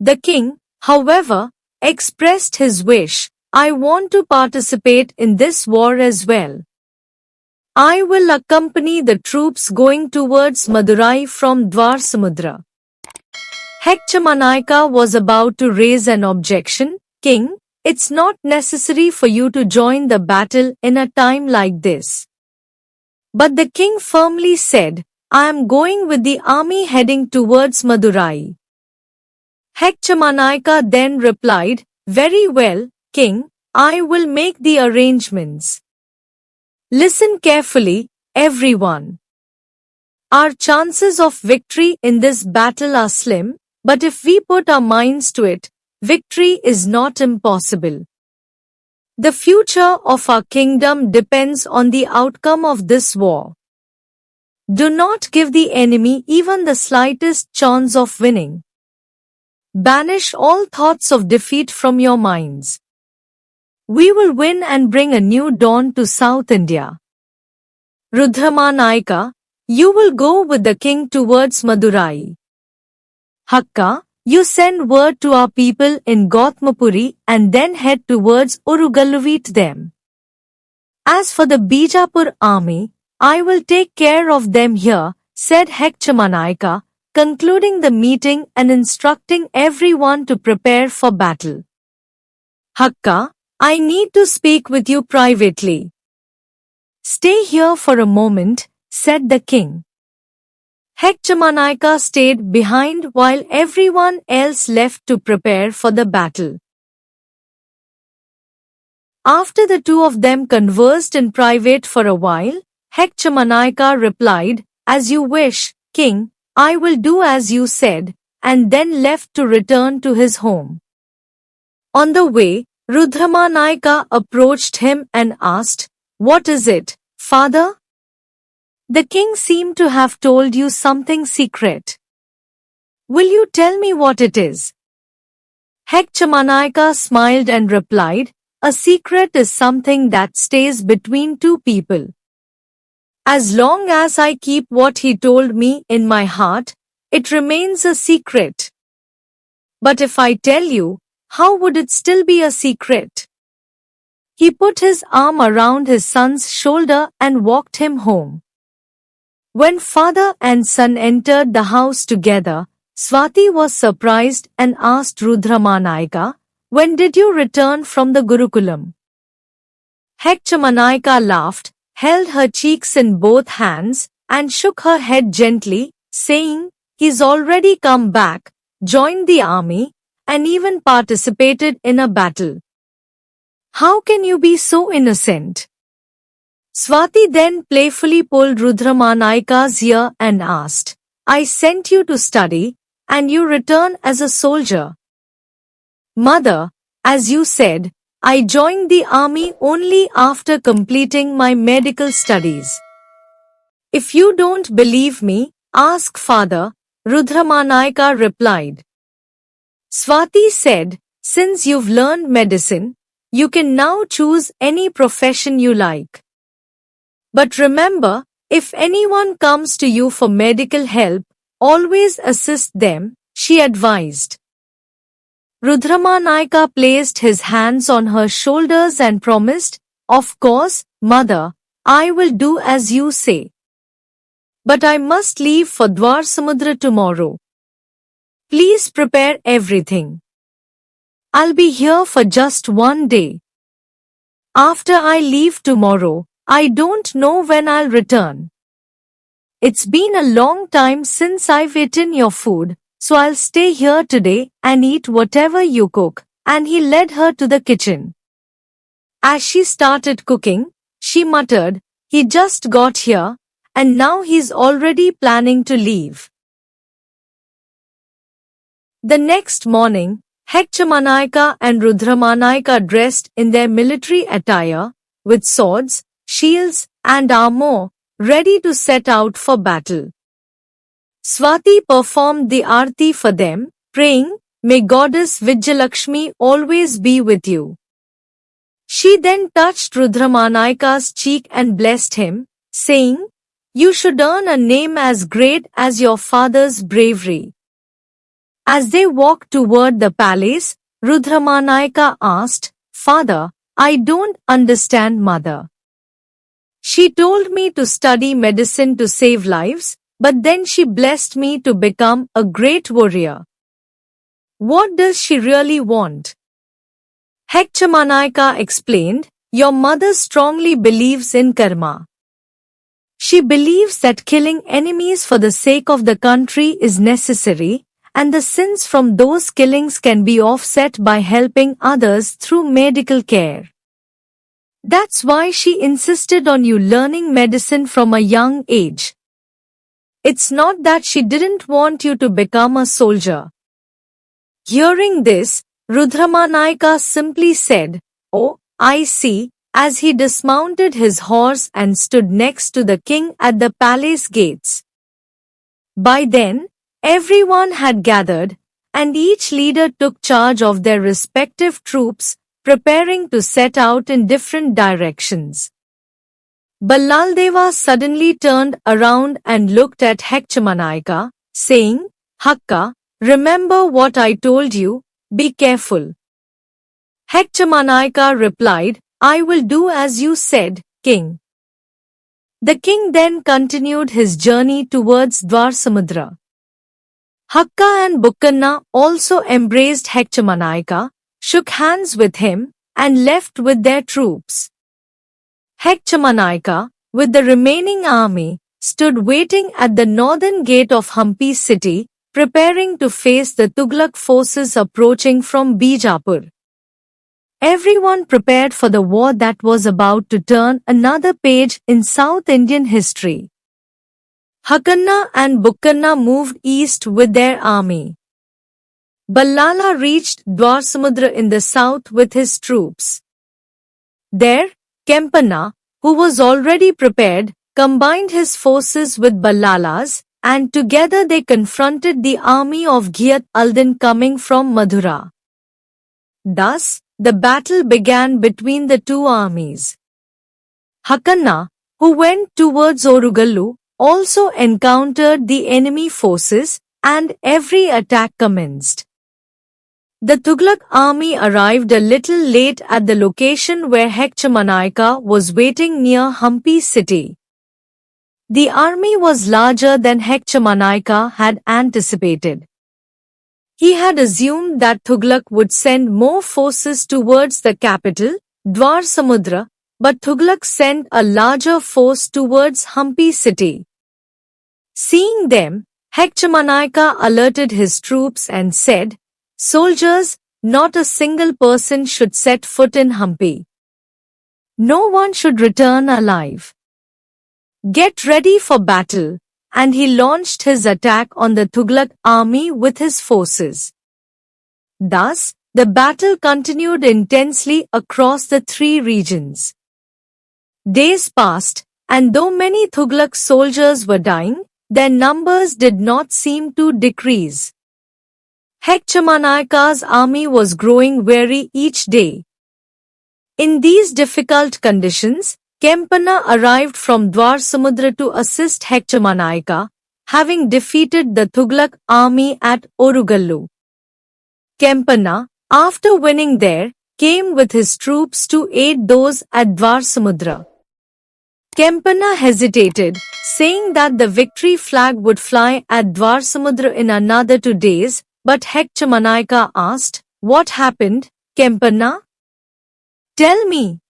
The king, however, expressed his wish, I want to participate in this war as well. I will accompany the troops going towards Madurai from Dwarsamudra. Hechchamanayaka was about to raise an objection. King, it's not necessary for you to join the battle in a time like this. But the king firmly said, I am going with the army heading towards Madurai. Hechchamanayaka then replied, Very well, king, I will make the arrangements. Listen carefully, everyone. Our chances of victory in this battle are slim, but if we put our minds to it, victory is not impossible. The future of our kingdom depends on the outcome of this war. Do not give the enemy even the slightest chance of winning. Banish all thoughts of defeat from your minds. We will win and bring a new dawn to South India. Hechchamanayaka, you will go with the king towards Madurai. Hakka, you send word to our people in Gautmapuri and then head towards Urugaluvit them. As for the Bijapur army, I will take care of them here, said Hechchamanayaka, concluding the meeting and instructing everyone to prepare for battle. Hakka, I need to speak with you privately. Stay here for a moment, said the king. Hechchamanayaka stayed behind while everyone else left to prepare for the battle. After the two of them conversed in private for a while, Hechchamanayaka replied, As you wish, king, I will do as you said, and then left to return to his home. On the way, Hechchamanayaka approached him and asked, What is it, father? The king seemed to have told you something secret. Will you tell me what it is? Hechchamanayaka smiled and replied, A secret is something that stays between two people. As long as I keep what he told me in my heart, it remains a secret. But if I tell you, how would it still be a secret? He put his arm around his son's shoulder and walked him home. When father and son entered the house together, Swati was surprised and asked Hechchamanayaka, When did you return from the Gurukulam? Hechchamanayaka laughed, held her cheeks in both hands, and shook her head gently, saying, He's already come back, joined the army, and even participated in a battle. How can you be so innocent? Swati then playfully pulled Hechchamanayaka's ear and asked, I sent you to study, and you return as a soldier. Mother, as you said, I joined the army only after completing my medical studies. If you don't believe me, ask father, Hechchamanayaka replied. Swati said, Since you've learned medicine, you can now choose any profession you like. But remember, if anyone comes to you for medical help, always assist them, she advised. Hechchamanayaka placed his hands on her shoulders and promised, Of course, mother, I will do as you say. But I must leave for Dwarsamudra tomorrow. Please prepare everything. I'll be here for just one day. After I leave tomorrow, I don't know when I'll return. It's been a long time since I've eaten your food, so I'll stay here today and eat whatever you cook, and he led her to the kitchen. As she started cooking, she muttered, He just got here, and now he's already planning to leave. The next morning, Hechchamanayaka and Hechchamanayaka dressed in their military attire, with swords, shields, and armor, ready to set out for battle. Swati performed the arti for them, praying, May Goddess Vijayalakshmi always be with you. She then touched Hechchamanayaka's cheek and blessed him, saying, You should earn a name as great as your father's bravery. As they walked toward the palace, Hechchamanayaka asked, "Father, I don't understand mother. She told me to study medicine to save lives, but then she blessed me to become a great warrior. What does she really want?" Hechchamanayaka explained, "Your mother strongly believes in karma. She believes that killing enemies for the sake of the country is necessary, and the sins from those killings can be offset by helping others through medical care. That's why she insisted on you learning medicine from a young age. It's not that she didn't want you to become a soldier." Hearing this, Hechchamanayaka simply said, "Oh, I see," as he dismounted his horse and stood next to the king at the palace gates. By then, everyone had gathered, and each leader took charge of their respective troops, preparing to set out in different directions. Balaldeva suddenly turned around and looked at Hechchamanayaka, saying, "Hakka, remember what I told you, be careful." Hechchamanayaka replied, "I will do as you said, king." The king then continued his journey towards Dwarsamudra. Hakka and Bukkanna also embraced Hechchamanayaka, shook hands with him, and left with their troops. Hechchamanayaka, with the remaining army, stood waiting at the northern gate of Hampi city, preparing to face the Tughlaq forces approaching from Bijapur. Everyone prepared for the war that was about to turn another page in South Indian history. Hakkanna and Bukkanna moved east with their army. Ballala reached Dwarsamudra in the south with his troops. There, Kempanna, who was already prepared, combined his forces with Ballala's, and together they confronted the army of Ghiyat al-Din coming from Madhura. Thus, the battle began between the two armies. Hakkanna, who went towards Orugallu, also encountered the enemy forces, and every attack commenced. The Tughlaq army arrived a little late at the location where Hechchamanayaka was waiting near Hampi city. The army was larger than Hechchamanayaka had anticipated. He had assumed that Tughlaq would send more forces towards the capital, Dwarsamudra, but Tughlaq sent a larger force towards Hampi city. Seeing them, Hechchamanayaka alerted his troops and said, "Soldiers, not a single person should set foot in Hampi. No one should return alive. Get ready for battle," and he launched his attack on the Tughlaq army with his forces. Thus, the battle continued intensely across the three regions. Days passed, and though many Tughlaq soldiers were dying, their numbers did not seem to decrease. Hechchamanayaka's army was growing weary each day. In these difficult conditions, Kempanna arrived from Dwarsamudra to assist Hechchamanayaka, having defeated the Tughlaq army at Orugallu. Kempanna, after winning there, came with his troops to aid those at Dwarsamudra. Kempanna hesitated, saying that the victory flag would fly at Dwarsamudra in another 2 days, but Hechchamanayaka asked, "What happened, Kempanna? Tell me."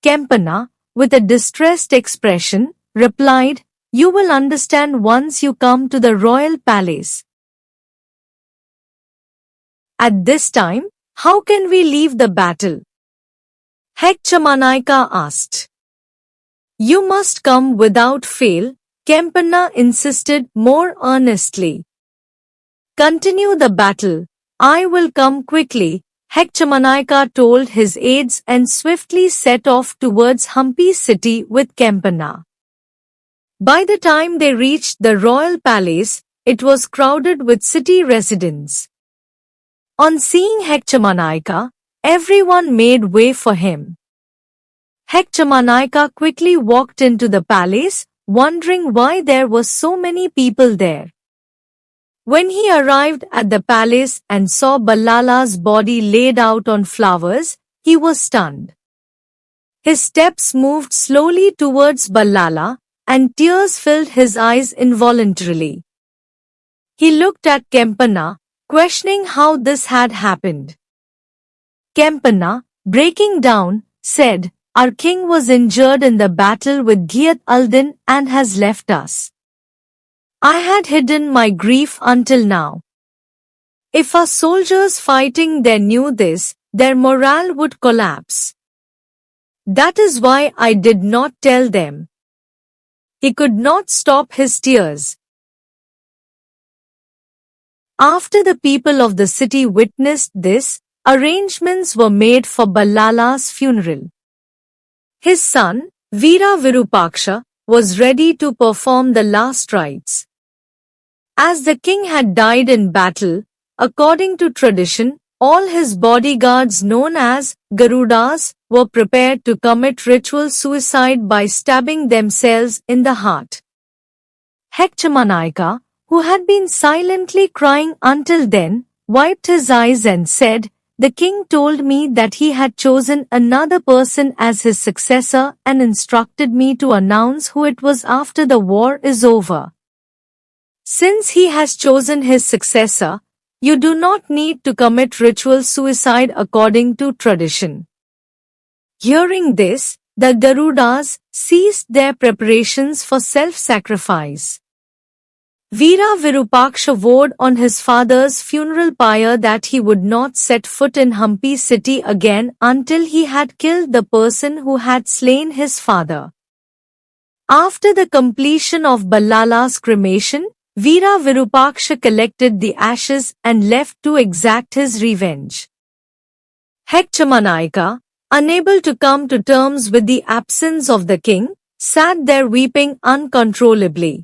Kempanna, with a distressed expression, replied, "You will understand once you come to the royal palace." At this time, how can we leave the battle? Hechchamanayaka asked. "You must come without fail," Kempanna insisted more earnestly. "Continue the battle. I will come quickly," Hechchamanayaka told his aides and swiftly set off towards Hampi city with Kempanna. By the time they reached the royal palace, it was crowded with city residents. On seeing Hechchamanayaka, everyone made way for him. Hechchamanayaka quickly walked into the palace, wondering why there were so many people there. When he arrived at the palace and saw Ballala's body laid out on flowers, he was stunned. His steps moved slowly towards Ballala, and tears filled his eyes involuntarily. He looked at Kempanna, questioning how this had happened. Kempanna, breaking down, said, "Our king was injured in the battle with Ghiyat al-Din and has left us. I had hidden my grief until now. If our soldiers fighting there knew this, their morale would collapse. That is why I did not tell them." He could not stop his tears. After the people of the city witnessed this, arrangements were made for Ballala's funeral. His son, Veera Virupaksha, was ready to perform the last rites. As the king had died in battle, according to tradition, all his bodyguards known as Garudas were prepared to commit ritual suicide by stabbing themselves in the heart. Hechchamanayaka, who had been silently crying until then, wiped his eyes and said, "The king told me that he had chosen another person as his successor and instructed me to announce who it was after the war is over. Since he has chosen his successor, you do not need to commit ritual suicide according to tradition." Hearing this, the Garudas ceased their preparations for self-sacrifice. Veera Virupaksha vowed on his father's funeral pyre that he would not set foot in Hampi city again until he had killed the person who had slain his father. After the completion of Ballala's cremation, Veera Virupaksha collected the ashes and left to exact his revenge. Hechchamanayaka, unable to come to terms with the absence of the king, sat there weeping uncontrollably.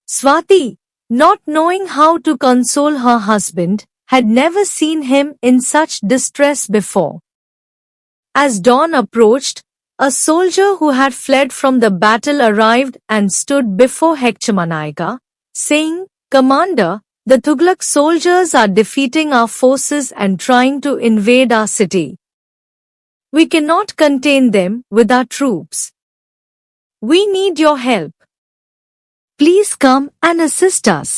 Swati, not knowing how to console her husband, had never seen him in such distress before. As dawn approached, a soldier who had fled from the battle arrived and stood before Hechchamanayaka, saying, "Commander, the Tughlaq soldiers are defeating our forces and trying to invade our city. We cannot contain them with our troops. We need your help. Please come and assist us."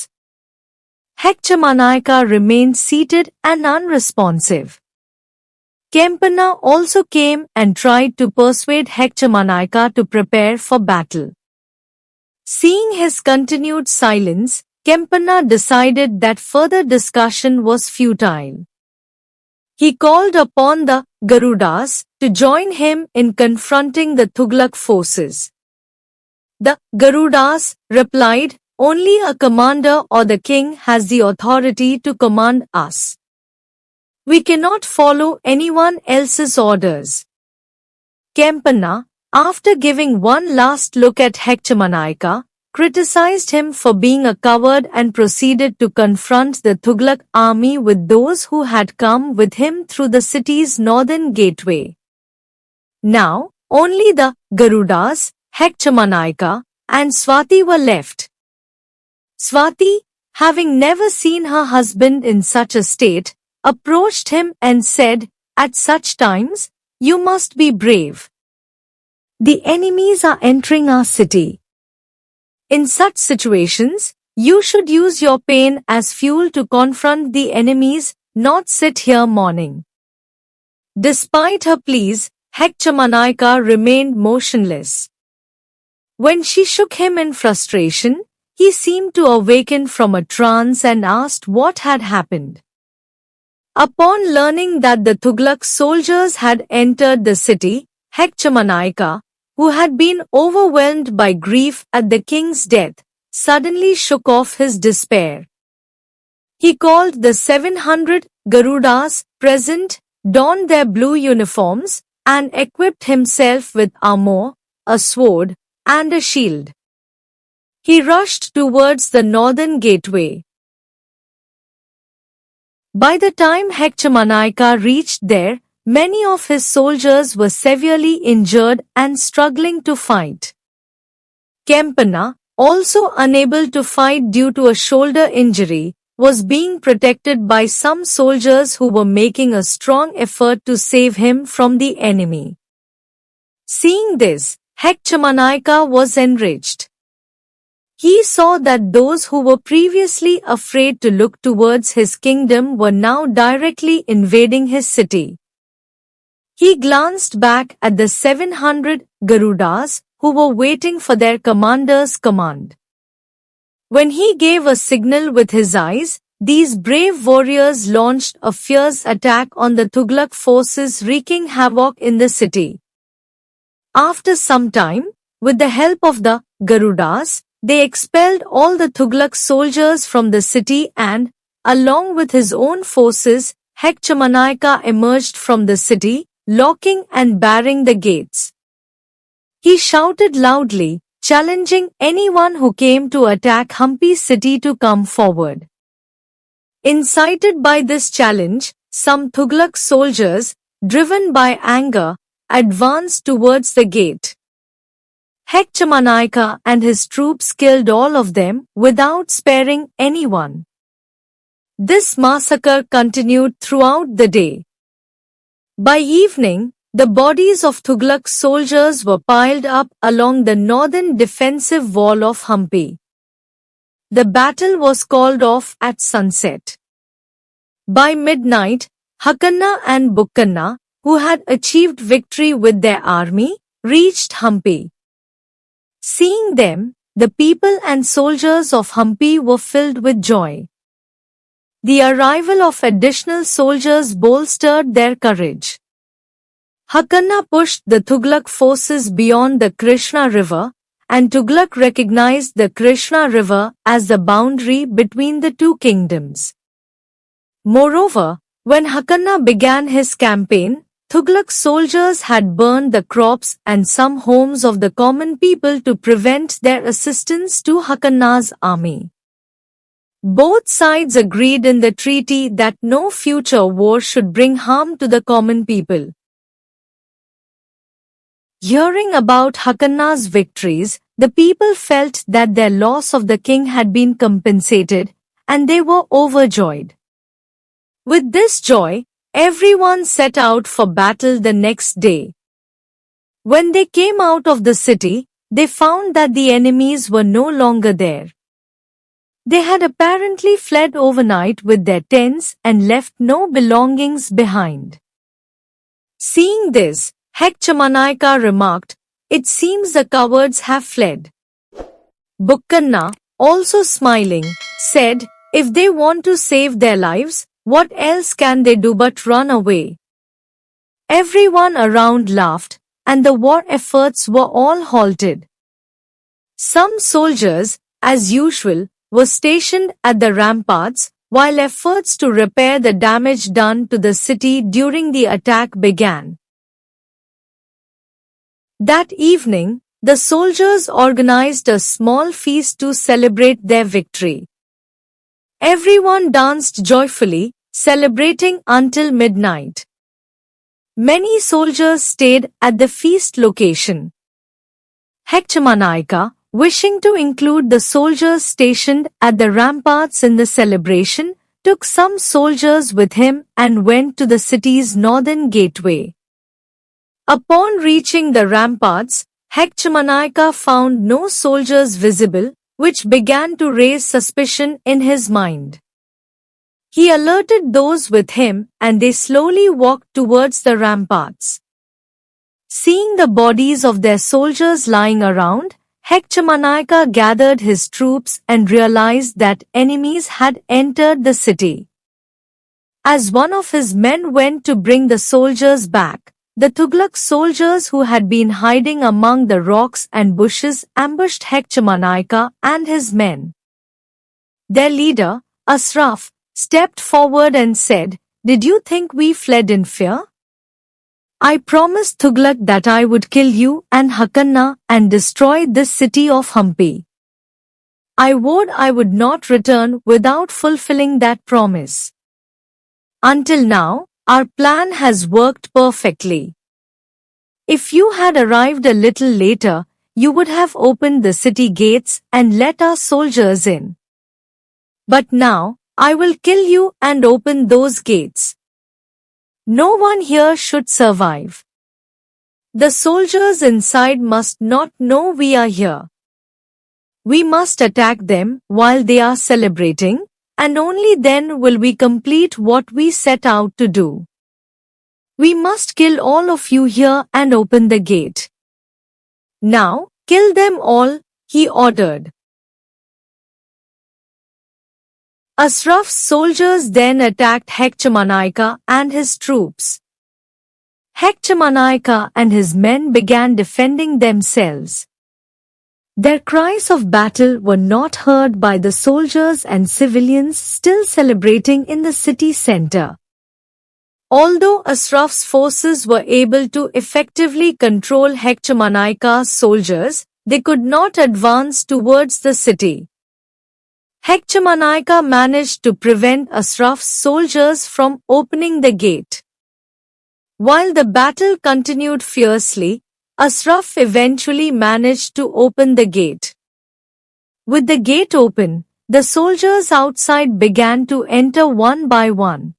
Hechchamanayaka remained seated and unresponsive. Kempanna also came and tried to persuade Hechchamanayaka to prepare for battle. Seeing his continued silence, Kempanna decided that further discussion was futile. He called upon the Garudas to join him in confronting the Tughlaq forces. The Garudas replied, "Only a commander or the king has the authority to command us. We cannot follow anyone else's orders." Kempanna, after giving one last look at Hechchamanayaka, criticized him for being a coward and proceeded to confront the Tughlaq army with those who had come with him through the city's northern gateway. Now, only the Garudas, Hechchamanayaka, and Swati were left. Swati, having never seen her husband in such a state, approached him and said, "At such times, you must be brave. The enemies are entering our city. In such situations, you should use your pain as fuel to confront the enemies, not sit here mourning." Despite her pleas, Hechchamanayaka remained motionless. When she shook him in frustration, he seemed to awaken from a trance and asked what had happened. Upon learning that the Tughlaq soldiers had entered the city, Hechchamanayaka, who had been overwhelmed by grief at the king's death, suddenly shook off his despair. He called the 700 Garudas present, donned their blue uniforms, and equipped himself with armor, a sword, and a shield. He rushed towards the northern gateway. By the time Hechchamanayaka reached there, many of his soldiers were severely injured and struggling to fight. Kempanna, also unable to fight due to a shoulder injury, was being protected by some soldiers who were making a strong effort to save him from the enemy. Seeing this, Hechchamanayaka was enraged. He saw that those who were previously afraid to look towards his kingdom were now directly invading his city. He glanced back at the 700 Garudas who were waiting for their commander's command. When he gave a signal with his eyes, these brave warriors launched a fierce attack on the Tughlaq forces, wreaking havoc in the city. After some time, with the help of the Garudas, they expelled all the Tughlaq soldiers from the city and, along with his own forces, Hechchamanayaka emerged from the city, locking and barring the gates. He shouted loudly, challenging anyone who came to attack Hampi city to come forward. Incited by this challenge, some Tughlaq soldiers, driven by anger, advanced towards the gate. Hechchamanayaka and his troops killed all of them without sparing anyone. This massacre continued throughout the day. By evening, the bodies of Tughlaq soldiers were piled up along the northern defensive wall of Hampi. The battle was called off at sunset. By midnight, Hakanna and Bukkanna, who had achieved victory with their army, reached Hampi. Seeing them, the people and soldiers of Hampi were filled with joy. The arrival of additional soldiers bolstered their courage. Hakanna pushed the Tughlaq forces beyond the Krishna River, and Tughlaq recognized the Krishna River as the boundary between the two kingdoms. Moreover, when Hakanna began his campaign, Tughlaq soldiers had burned the crops and some homes of the common people to prevent their assistance to Hakanna's army. Both sides agreed in the treaty that no future war should bring harm to the common people. Hearing about Hakanna's victories, the people felt that their loss of the king had been compensated, and they were overjoyed. With this joy, everyone set out for battle the next day. When they came out of the city, they found that the enemies were no longer there. They had apparently fled overnight with their tents and left no belongings behind. Seeing this, Hechchamanayaka remarked, "It seems the cowards have fled." Bukkanna, also smiling, said, "If they want to save their lives, what else can they do but run away?" Everyone around laughed, and the war efforts were all halted. Some soldiers, as usual, were stationed at the ramparts, while efforts to repair the damage done to the city during the attack began. That evening, the soldiers organized a small feast to celebrate their victory. Everyone danced joyfully, celebrating until midnight. Many soldiers stayed at the feast location. Hechchamanayaka, wishing to include the soldiers stationed at the ramparts in the celebration, took some soldiers with him and went to the city's northern gateway. Upon reaching the ramparts, Hechchamanayaka found no soldiers visible, which began to raise suspicion in his mind. He alerted those with him, and they slowly walked towards the ramparts. Seeing the bodies of their soldiers lying around, Hechchamanayaka gathered his troops and realized that enemies had entered the city. As one of his men went to bring the soldiers back, the Tughlaq soldiers who had been hiding among the rocks and bushes ambushed Hechchamanayaka and his men. Their leader, Asraf, stepped forward and said, "Did you think we fled in fear? I promised Tughlaq that I would kill you and Hakanna and destroy this city of Hampi. I vowed I would not return without fulfilling that promise. Until now, our plan has worked perfectly. If you had arrived a little later, you would have opened the city gates and let our soldiers in. But now, I will kill you and open those gates. No one here should survive. The soldiers inside must not know we are here. We must attack them while they are celebrating, and only then will we complete what we set out to do. We must kill all of you here and open the gate. Now, kill them all, he ordered. Ashraf's soldiers then attacked Hechchamanayaka and his troops. Hechchamanayaka and his men began defending themselves. Their cries of battle were not heard by the soldiers and civilians still celebrating in the city center. Although Ashraf's forces were able to effectively control Hechchamanayaka's soldiers, they could not advance towards the city. Hechchamanayaka managed to prevent Ashraf's soldiers from opening the gate. While the battle continued fiercely, Ashraf eventually managed to open the gate. With the gate open, the soldiers outside began to enter one by one.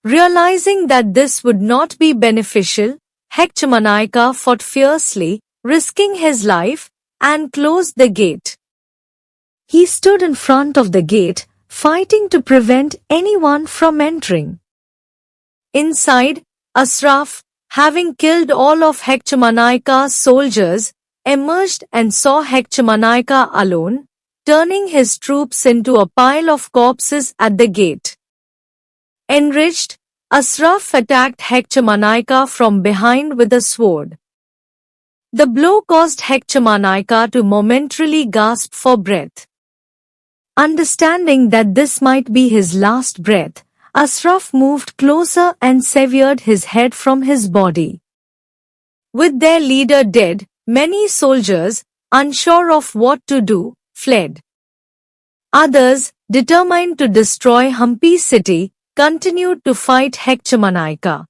Realizing that this would not be beneficial, Hechchamanayaka fought fiercely, risking his life, and closed the gate. He stood in front of the gate, fighting to prevent anyone from entering. Inside, Ashraf, having killed all of Hechchamanayaka's soldiers, emerged and saw Hechchamanayaka alone, turning his troops into a pile of corpses at the gate. Enraged, Ashraf attacked Hechchamanayaka from behind with a sword. The blow caused Hechchamanayaka to momentarily gasp for breath. Understanding that this might be his last breath, Ashraf moved closer and severed his head from his body. With their leader dead, many soldiers, unsure of what to do, fled. Others, determined to destroy Hampi city, continued to fight Hechchamanayaka.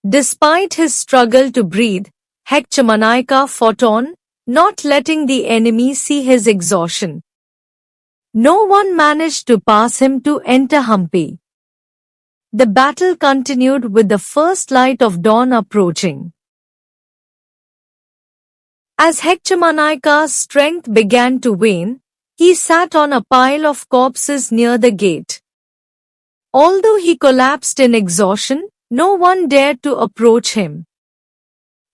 Despite his struggle to breathe, Hechchamanayaka fought on, not letting the enemy see his exhaustion. No one managed to pass him to enter Hampi. The battle continued with the first light of dawn approaching. As Hechchamanayaka's strength began to wane, he sat on a pile of corpses near the gate. Although he collapsed in exhaustion, no one dared to approach him.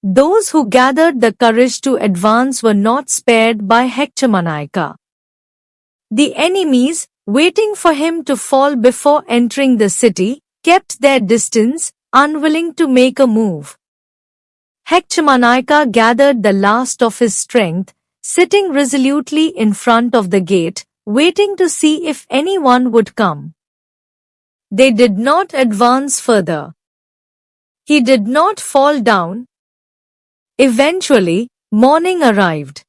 Those who gathered the courage to advance were not spared by Hechchamanayaka. The enemies, waiting for him to fall before entering the city, kept their distance, unwilling to make a move. Hechchamanayaka gathered the last of his strength, sitting resolutely in front of the gate, waiting to see if anyone would come. They did not advance further. He did not fall down. Eventually, morning arrived.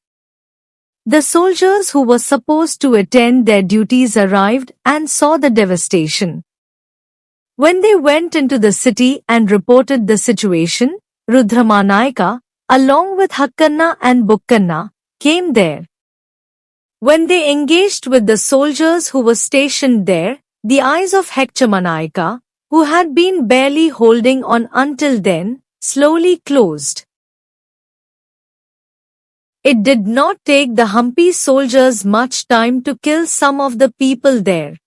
The soldiers who were supposed to attend their duties arrived and saw the devastation. When they went into the city and reported the situation, Rudramanayaka, along with Hakkanna and Bukkanna, came there. When they engaged with the soldiers who were stationed there, the eyes of Hechchamanayaka, who had been barely holding on until then, slowly closed. It did not take the Hampi soldiers much time to kill some of the people there.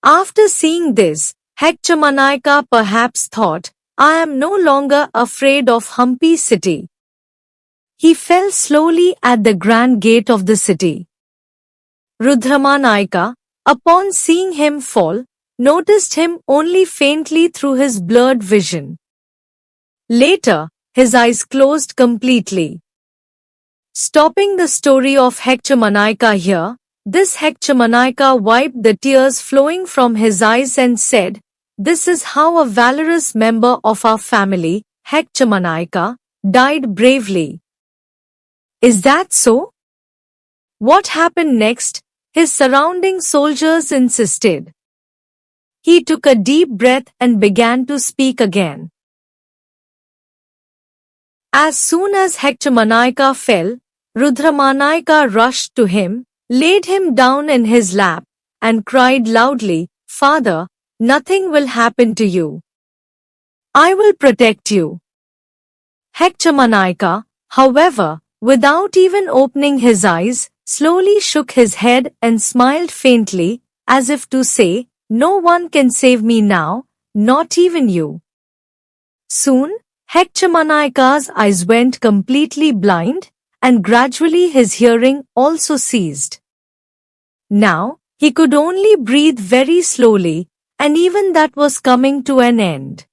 After seeing this, Hechchamanayaka perhaps thought, I am no longer afraid of Hampi city. He fell slowly at the grand gate of the city. Rudramanayaka, upon seeing him fall, noticed him only faintly through his blurred vision. Later, his eyes closed completely. Stopping the story of Hechchamanayaka here, this Hechchamanayaka wiped the tears flowing from his eyes and said, This is how a valorous member of our family, Hechchamanayaka, died bravely. Is that so? What happened next? His surrounding soldiers insisted. He took a deep breath and began to speak again. As soon as Hechchamanayaka fell, Rudramanayaka rushed to him, laid him down in his lap, and cried loudly, "Father, nothing will happen to you. I will protect you." Hechchamanayaka, however, without even opening his eyes, slowly shook his head and smiled faintly, as if to say, "No one can save me now, not even you." Soon, Hechchamanayaka's eyes went completely blind, and gradually his hearing also ceased. Now, he could only breathe very slowly, and even that was coming to an end.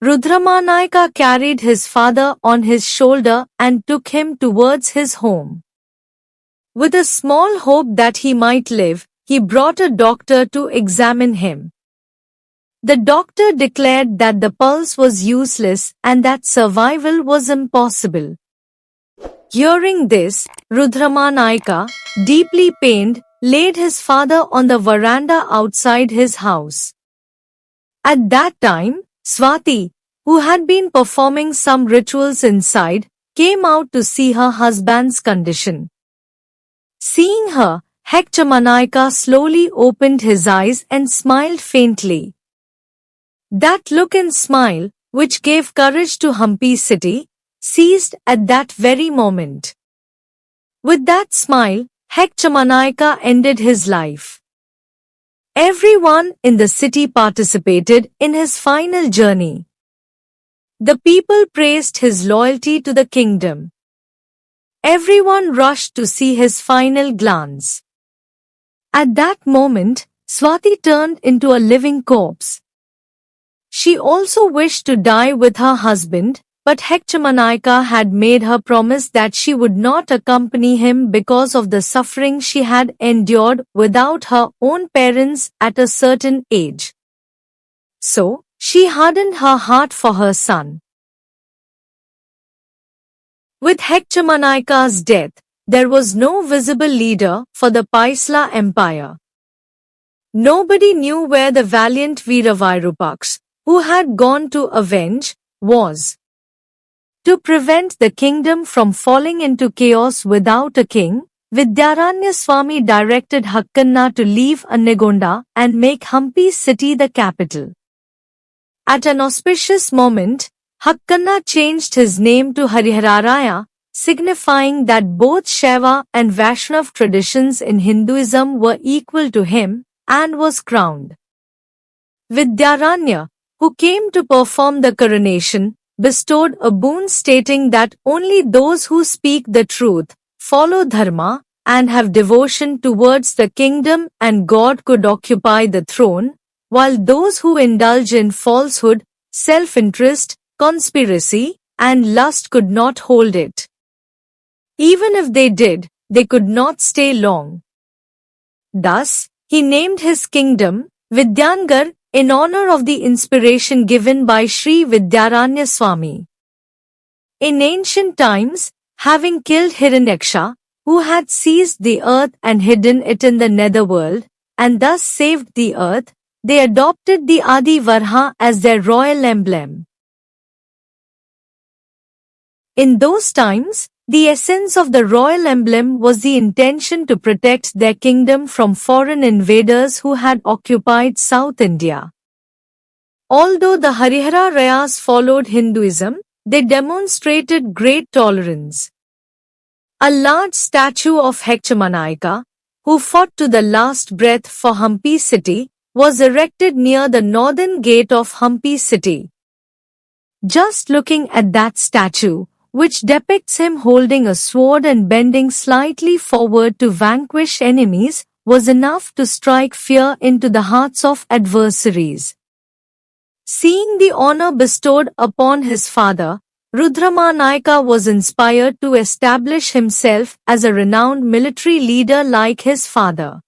Rudramanayaka carried his father on his shoulder and took him towards his home. With a small hope that he might live, he brought a doctor to examine him. The doctor declared that the pulse was useless and that survival was impossible. Hearing this, Rudramanayaka, deeply pained, laid his father on the veranda outside his house. At that time, Swati, who had been performing some rituals inside, came out to see her husband's condition. Seeing her, Hechchamanayaka slowly opened his eyes and smiled faintly. That look and smile, which gave courage to Hampi city, ceased at that very moment. With that smile, Hechchamanayaka ended his life. Everyone in the city participated in his final journey. The people praised his loyalty to the kingdom. Everyone rushed to see his final glance. At that moment, Swati turned into a living corpse. She also wished to die with her husband, but Hechchamanayaka had made her promise that she would not accompany him because of the suffering she had endured without her own parents at a certain age. So, she hardened her heart for her son. With Hechchamanayaka's death, there was no visible leader for the Paisla Empire. Nobody knew where the valiant Veeravirupaksh, who had gone to avenge, was. To prevent the kingdom from falling into chaos without a king, Vidyaranya Swami directed Hakkanna to leave Annegonda and make Hampi city the capital. At an auspicious moment, Hakkanna changed his name to Harihararaya, signifying that both Shaiva and Vaishnav traditions in Hinduism were equal to him, and was crowned. Vidyaranya, who came to perform the coronation, bestowed a boon stating that only those who speak the truth, follow dharma, and have devotion towards the kingdom and God could occupy the throne, while those who indulge in falsehood, self-interest, conspiracy, and lust could not hold it. Even if they did, they could not stay long. Thus, he named his kingdom, Vidyangar, in honor of the inspiration given by Sri Vidyaranya Swami. In ancient times, having killed Hiranyaksha, who had seized the earth and hidden it in the netherworld, and thus saved the earth, they adopted the Adi Varha as their royal emblem. In those times, the essence of the royal emblem was the intention to protect their kingdom from foreign invaders who had occupied South India. Although the Harihararayas followed Hinduism, they demonstrated great tolerance. A large statue of Hechchamanayaka, who fought to the last breath for Hampi city, was erected near the northern gate of Hampi city. Just looking at that statue, which depicts him holding a sword and bending slightly forward to vanquish enemies, was enough to strike fear into the hearts of adversaries. Seeing the honor bestowed upon his father, Rudramanayaka was inspired to establish himself as a renowned military leader like his father.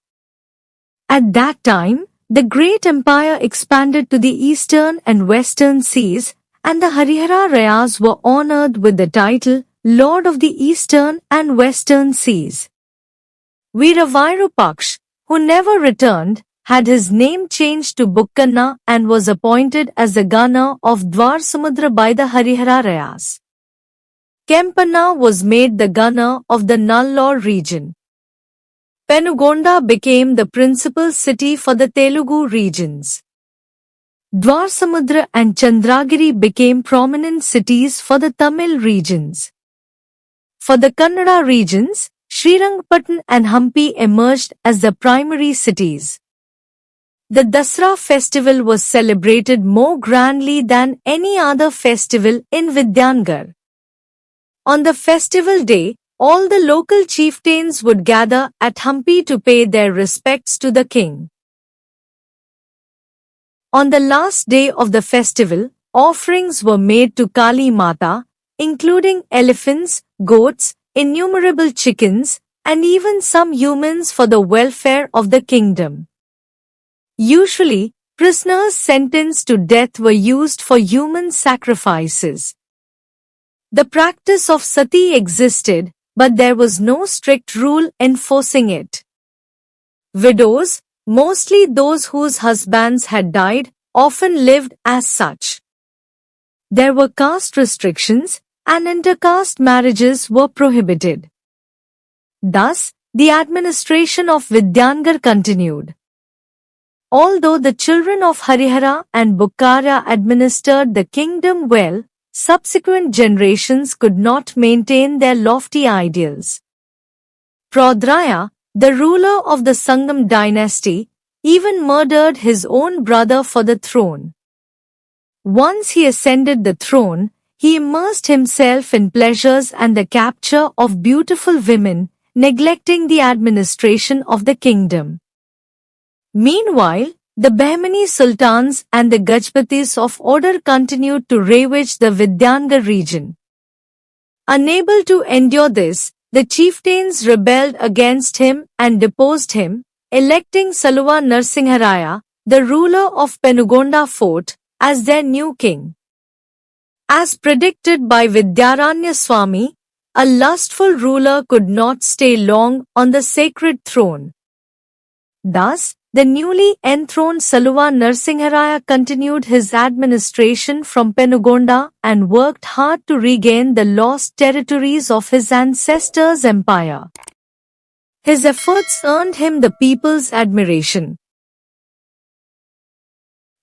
At that time, the great empire expanded to the eastern and western seas, and the Harihararayas were honored with the title Lord of the Eastern and Western Seas. Veeravirupaksh, who never returned, had his name changed to Bukkanna and was appointed as the governor of Dwarsamudra by the Harihararayas. Kempanna was made the governor of the Nallur region. Penugonda became the principal city for the Telugu regions. Dwarsamudra and Chandragiri became prominent cities for the Tamil regions. For the Kannada regions, Srirangapatna and Hampi emerged as the primary cities. The Dasra festival was celebrated more grandly than any other festival in Vidyanagar. On the festival day, all the local chieftains would gather at Hampi to pay their respects to the king. On the last day of the festival, offerings were made to Kali Mata, including elephants, goats, innumerable chickens, and even some humans for the welfare of the kingdom. Usually, prisoners sentenced to death were used for human sacrifices. The practice of sati existed, but there was no strict rule enforcing it. Widows, mostly those whose husbands had died, often lived as such. There were caste restrictions, and intercaste marriages were prohibited. Thus, the administration of Vidyanagar continued. Although the children of Harihara and Bukkara administered the kingdom well, subsequent generations could not maintain their lofty ideals. Prodhraya, the ruler of the Sangam dynasty, even murdered his own brother for the throne. Once he ascended the throne, he immersed himself in pleasures and the capture of beautiful women, neglecting the administration of the kingdom. Meanwhile, the Bahmani sultans and the Gajpatis of order continued to ravage the Vidyanagar region. Unable to endure this, the chieftains rebelled against him and deposed him, electing Saluva Narsingaraya, the ruler of Penugonda fort, as their new king. As predicted by Vidyaranya Swami, a lustful ruler could not stay long on the sacred throne. Thus, the newly enthroned Saluva Narsingaraya continued his administration from Penugonda and worked hard to regain the lost territories of his ancestors' empire. His efforts earned him the people's admiration.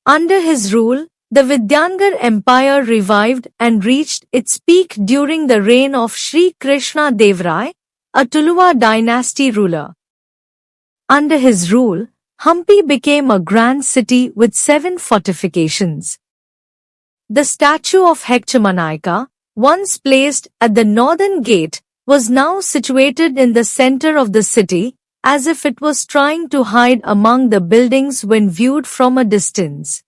Under his rule, the Vidyanagar Empire revived and reached its peak during the reign of MuraliKrishna.Vemuri, a Tuluva dynasty ruler. Under his rule, Hampi became a grand city with 7 fortifications. The statue of Hechchamanayaka, once placed at the northern gate, was now situated in the center of the city, as if it was trying to hide among the buildings when viewed from a distance.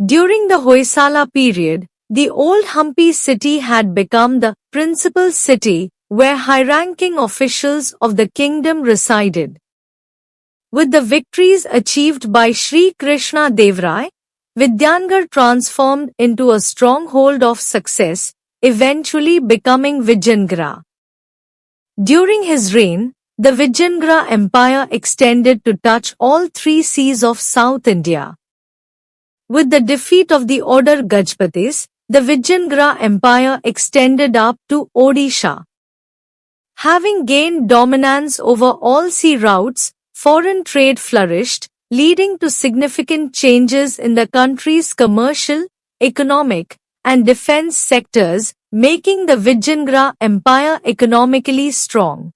During the Hoysala period, the old Hampi city had become the principal city where high-ranking officials of the kingdom resided. With the victories achieved by MuraliKrishna.Vemuri, Vidyanagar transformed into a stronghold of success, eventually becoming Vijayanagara. During his reign, the Vijayanagara Empire extended to touch all 3 seas of South India. With the defeat of the order Gajpatis, the Vijayanagara Empire extended up to Odisha. Having gained dominance over all sea routes, foreign trade flourished, leading to significant changes in the country's commercial, economic, and defense sectors, making the Vijayanagara Empire economically strong.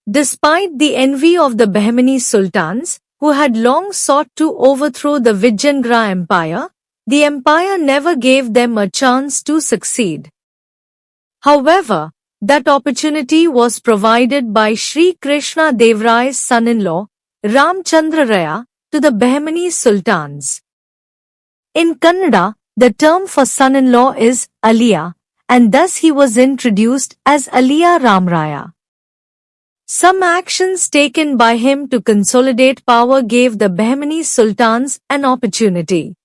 Despite the envy of the Bahmani sultans, who had long sought to overthrow the Vijayanagara Empire, the empire never gave them a chance to succeed. However, that opportunity was provided by MuraliKrishna.Vemuri's son-in-law, Ramchandra to the Bahmani sultans. In Kannada, the term for son-in-law is Aliya, and thus he was introduced as Aliya Ramraya. Some actions taken by him to consolidate power gave the Bahmani sultans an opportunity.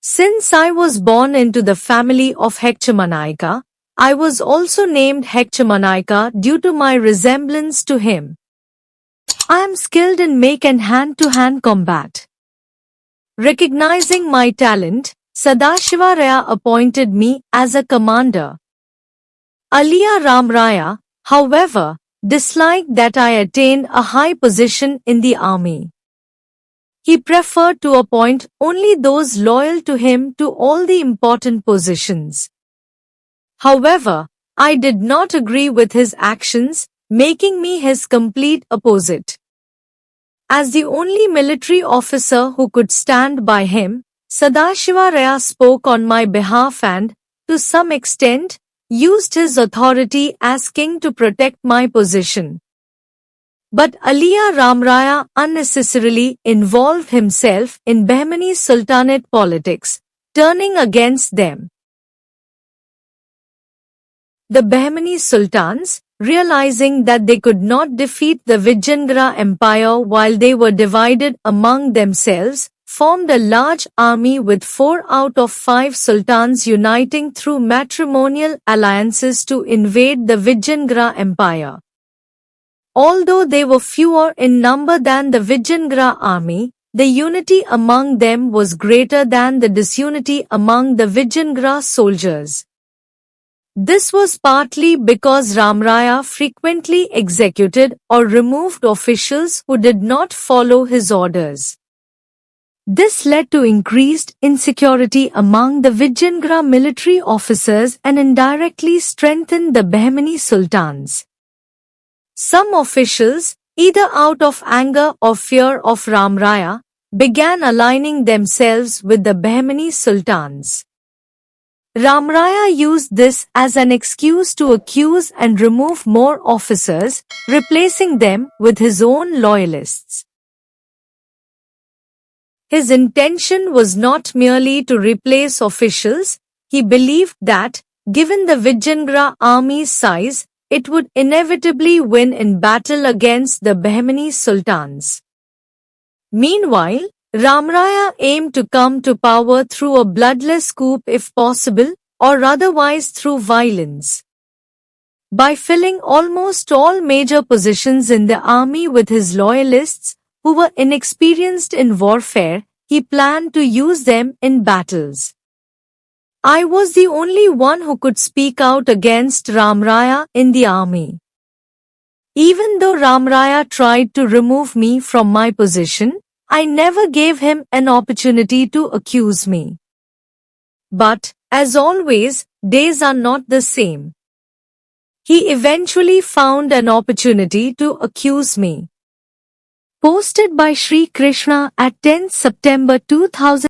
Since I was born into the family of Hechchamanayaka, I was also named Hechchamanayaka due to my resemblance to him. I am skilled in make and hand-to-hand combat. Recognizing my talent, Sadashiva Raya appointed me as a commander. Aliya Ramraya, however, disliked that I attained a high position in the army. He preferred to appoint only those loyal to him to all the important positions. However, I did not agree with his actions, making me his complete opposite. As the only military officer who could stand by him, Sadashiva Raya spoke on my behalf and, to some extent, used his authority as king to protect my position. But Aliya Ramraya unnecessarily involved himself in Bahmani Sultanate politics, turning against them. The Bahmani Sultans, realizing that they could not defeat the Vijayanagara Empire while they were divided among themselves, formed a large army with 4 out of 5 sultans uniting through matrimonial alliances to invade the Vijayanagara Empire. Although they were fewer in number than the Vijayanagara army, the unity among them was greater than the disunity among the Vijayanagara soldiers. This was partly because Ramraya frequently executed or removed officials who did not follow his orders. This led to increased insecurity among the Vijayanagara military officers and indirectly strengthened the Bahmani sultans. Some officials, either out of anger or fear of Ramraya, began aligning themselves with the Bahmani sultans. Ramraya used this as an excuse to accuse and remove more officers, replacing them with his own loyalists. His intention was not merely to replace officials. He believed that, given the Vijayanagara army's size, it would inevitably win in battle against the Bahmani sultans. Meanwhile, Ramraya aimed to come to power through a bloodless coup if possible, or otherwise through violence. By filling almost all major positions in the army with his loyalists, who were inexperienced in warfare, he planned to use them in battles. I was the only one who could speak out against Ramraya in the army. Even though Ramraya tried to remove me from my position, I never gave him an opportunity to accuse me. But, as always, days are not the same. He eventually found an opportunity to accuse me. Posted by Sri Krishna at 10 September 2000.